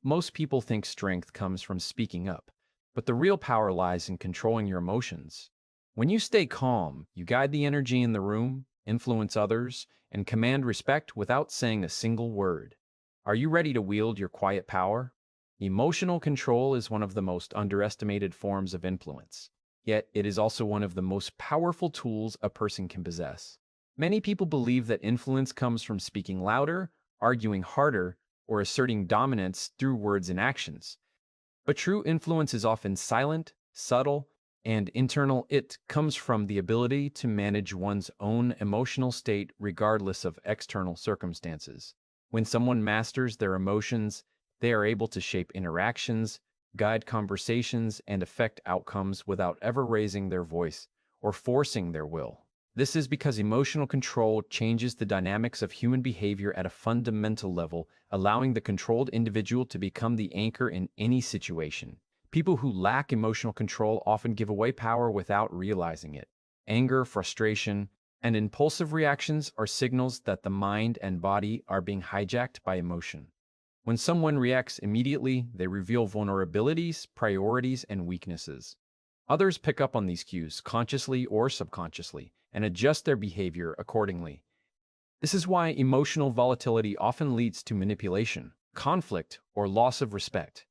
Most people think strength comes from speaking up, but the real power lies in controlling your emotions. When you stay calm, you guide the energy in the room, influence others, and command respect without saying a single word. Are you ready to wield your quiet power? Emotional control is one of the most underestimated forms of influence, yet it is also one of the most powerful tools a person can possess. Many people believe that influence comes from speaking louder, arguing harder, or asserting dominance through words and actions. But true influence is often silent, subtle, and internal. It comes from the ability to manage one's own emotional state regardless of external circumstances. When someone masters their emotions, they are able to shape interactions, guide conversations, and affect outcomes without ever raising their voice or forcing their will. This is because emotional control changes the dynamics of human behavior at a fundamental level, allowing the controlled individual to become the anchor in any situation. People who lack emotional control often give away power without realizing it. Anger, frustration, and impulsive reactions are signals that the mind and body are being hijacked by emotion. When someone reacts immediately, they reveal vulnerabilities, priorities, and weaknesses. Others pick up on these cues, consciously or subconsciously, and adjust their behavior accordingly. This is why emotional volatility often leads to manipulation, conflict, or loss of respect.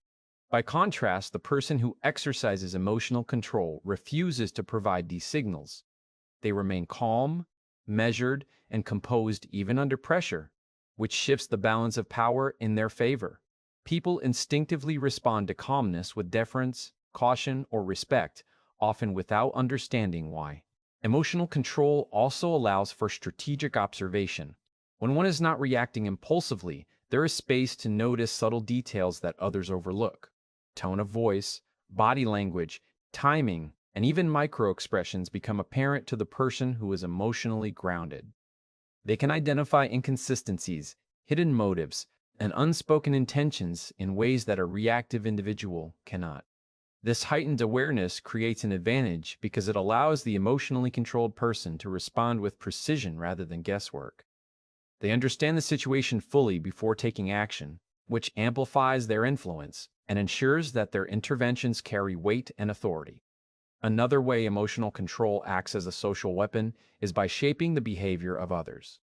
By contrast, the person who exercises emotional control refuses to provide these signals. They remain calm, measured, and composed even under pressure, which shifts the balance of power in their favor. People instinctively respond to calmness with deference, caution, or respect, often without understanding why. Emotional control also allows for strategic observation. When one is not reacting impulsively, there is space to notice subtle details that others overlook. Tone of voice, body language, timing, and even micro-expressions become apparent to the person who is emotionally grounded. They can identify inconsistencies, hidden motives, and unspoken intentions in ways that a reactive individual cannot. This heightened awareness creates an advantage because it allows the emotionally controlled person to respond with precision rather than guesswork. They understand the situation fully before taking action, which amplifies their influence and ensures that their interventions carry weight and authority. Another way emotional control acts as a social weapon is by shaping the behavior of others.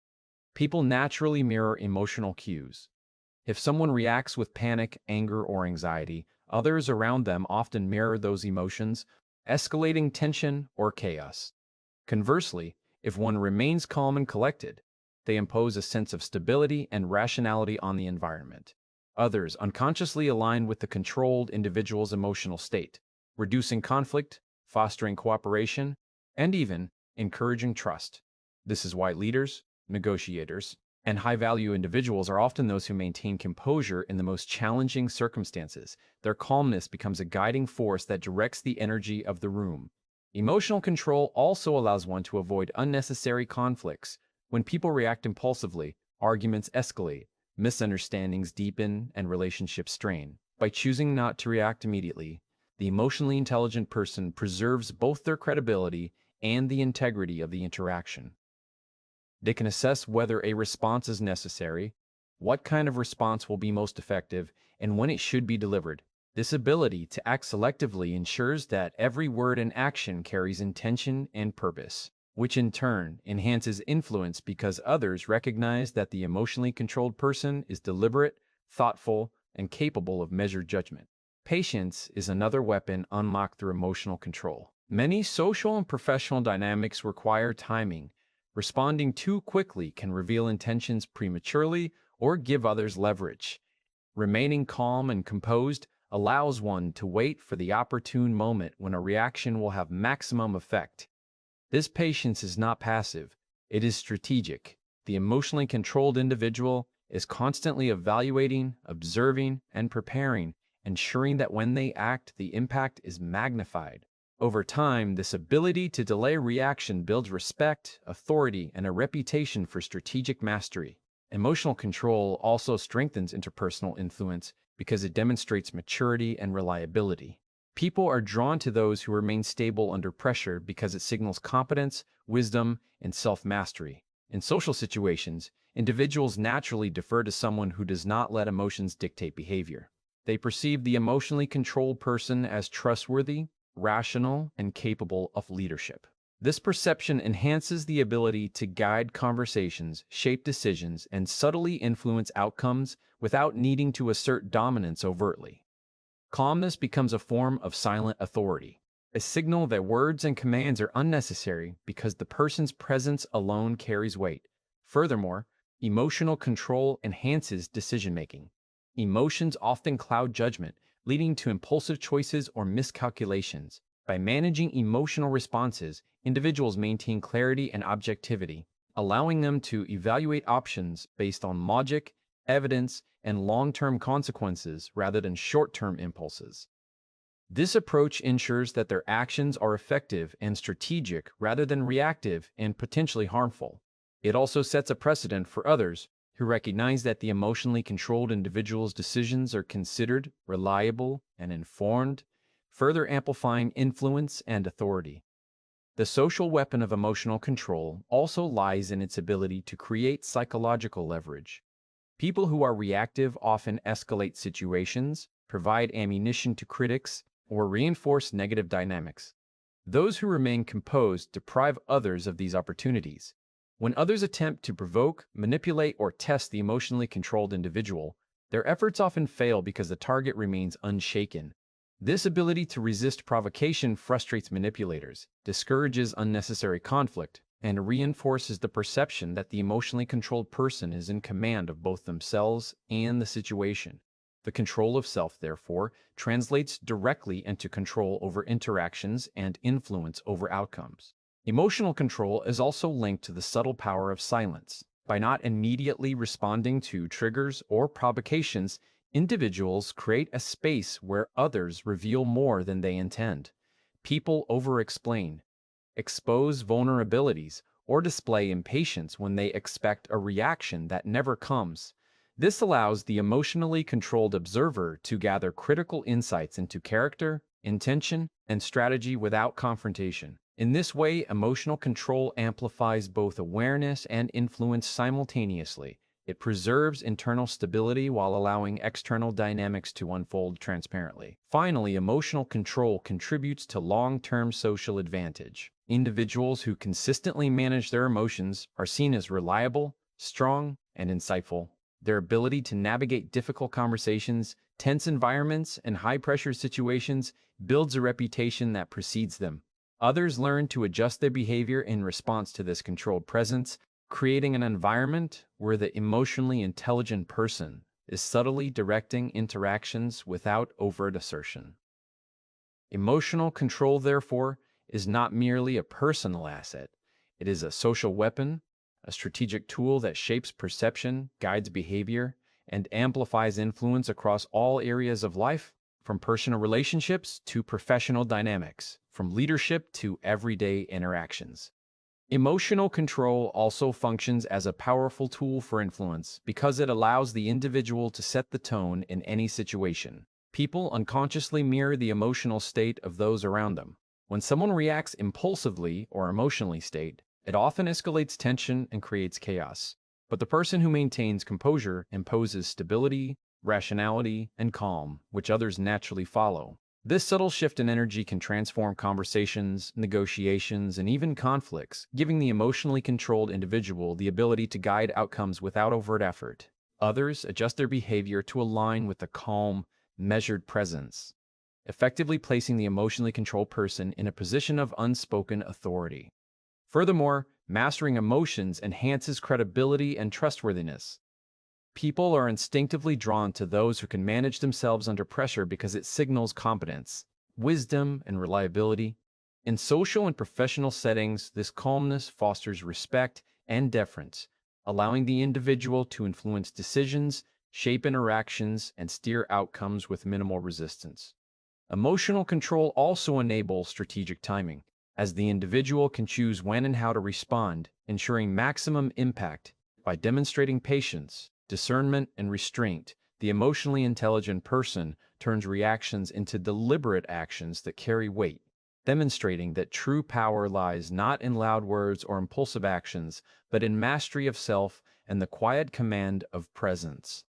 People naturally mirror emotional cues. If someone reacts with panic, anger, or anxiety, others around them often mirror those emotions, escalating tension or chaos. Conversely, if one remains calm and collected, they impose a sense of stability and rationality on the environment. Others unconsciously align with the controlled individual's emotional state, reducing conflict, fostering cooperation, and even encouraging trust. This is why leaders, negotiators, and high-value individuals are often those who maintain composure in the most challenging circumstances. Their calmness becomes a guiding force that directs the energy of the room. Emotional control also allows one to avoid unnecessary conflicts. When people react impulsively, arguments escalate, misunderstandings deepen, and relationships strain. By choosing not to react immediately, the emotionally intelligent person preserves both their credibility and the integrity of the interaction. They can assess whether a response is necessary, what kind of response will be most effective, and when it should be delivered. This ability to act selectively ensures that every word and action carries intention and purpose, which in turn enhances influence because others recognize that the emotionally controlled person is deliberate, thoughtful, and capable of measured judgment. Patience is another weapon unlocked through emotional control. Many social and professional dynamics require timing. Responding too quickly can reveal intentions prematurely or give others leverage. Remaining calm and composed allows one to wait for the opportune moment when a reaction will have maximum effect. This patience is not passive, it is strategic. The emotionally controlled individual is constantly evaluating, observing, and preparing, ensuring that when they act, the impact is magnified. Over time, this ability to delay reaction builds respect, authority, and a reputation for strategic mastery. Emotional control also strengthens interpersonal influence because it demonstrates maturity and reliability. People are drawn to those who remain stable under pressure because it signals competence, wisdom, and self-mastery. In social situations, individuals naturally defer to someone who does not let emotions dictate behavior. They perceive the emotionally controlled person as trustworthy, rational, and capable of leadership. This perception enhances the ability to guide conversations, shape decisions, and subtly influence outcomes without needing to assert dominance overtly. Calmness becomes a form of silent authority, a signal that words and commands are unnecessary because the person's presence alone carries weight. Furthermore, emotional control enhances decision-making. Emotions often cloud judgment, leading to impulsive choices or miscalculations. By managing emotional responses, individuals maintain clarity and objectivity, allowing them to evaluate options based on logic, evidence, and long-term consequences rather than short-term impulses. This approach ensures that their actions are effective and strategic rather than reactive and potentially harmful. It also sets a precedent for others who recognize that the emotionally controlled individual's decisions are considered reliable and informed, further amplifying influence and authority. The social weapon of emotional control also lies in its ability to create psychological leverage. People who are reactive often escalate situations, provide ammunition to critics, or reinforce negative dynamics. Those who remain composed deprive others of these opportunities. When others attempt to provoke, manipulate, or test the emotionally controlled individual, their efforts often fail because the target remains unshaken. This ability to resist provocation frustrates manipulators, discourages unnecessary conflict, and reinforces the perception that the emotionally controlled person is in command of both themselves and the situation. The control of self, therefore, translates directly into control over interactions and influence over outcomes. Emotional control is also linked to the subtle power of silence. By not immediately responding to triggers or provocations, individuals create a space where others reveal more than they intend. People over-explain, expose vulnerabilities, or display impatience when they expect a reaction that never comes. This allows the emotionally controlled observer to gather critical insights into character, intention, and strategy without confrontation. In this way, emotional control amplifies both awareness and influence simultaneously. It preserves internal stability while allowing external dynamics to unfold transparently. Finally, emotional control contributes to long-term social advantage. Individuals who consistently manage their emotions are seen as reliable, strong, and insightful. Their ability to navigate difficult conversations, tense environments, and high-pressure situations builds a reputation that precedes them. Others learn to adjust their behavior in response to this controlled presence, creating an environment where the emotionally intelligent person is subtly directing interactions without overt assertion. Emotional control, therefore, is not merely a personal asset. It is a social weapon, a strategic tool that shapes perception, guides behavior, and amplifies influence across all areas of life, from personal relationships to professional dynamics, from leadership to everyday interactions. Emotional control also functions as a powerful tool for influence because it allows the individual to set the tone in any situation. People unconsciously mirror the emotional state of those around them. When someone reacts impulsively or emotionally it often escalates tension and creates chaos. But the person who maintains composure imposes stability, rationality, and calm, which others naturally follow. This subtle shift in energy can transform conversations, negotiations, and even conflicts, giving the emotionally controlled individual the ability to guide outcomes without overt effort. Others adjust their behavior to align with the calm, measured presence, effectively placing the emotionally controlled person in a position of unspoken authority. Furthermore, mastering emotions enhances credibility and trustworthiness. People are instinctively drawn to those who can manage themselves under pressure because it signals competence, wisdom, and reliability. In social and professional settings, this calmness fosters respect and deference, allowing the individual to influence decisions, shape interactions, and steer outcomes with minimal resistance. Emotional control also enables strategic timing, as the individual can choose when and how to respond, ensuring maximum impact. By demonstrating patience, discernment, and restraint, the emotionally intelligent person turns reactions into deliberate actions that carry weight, demonstrating that true power lies not in loud words or impulsive actions, but in mastery of self and the quiet command of presence.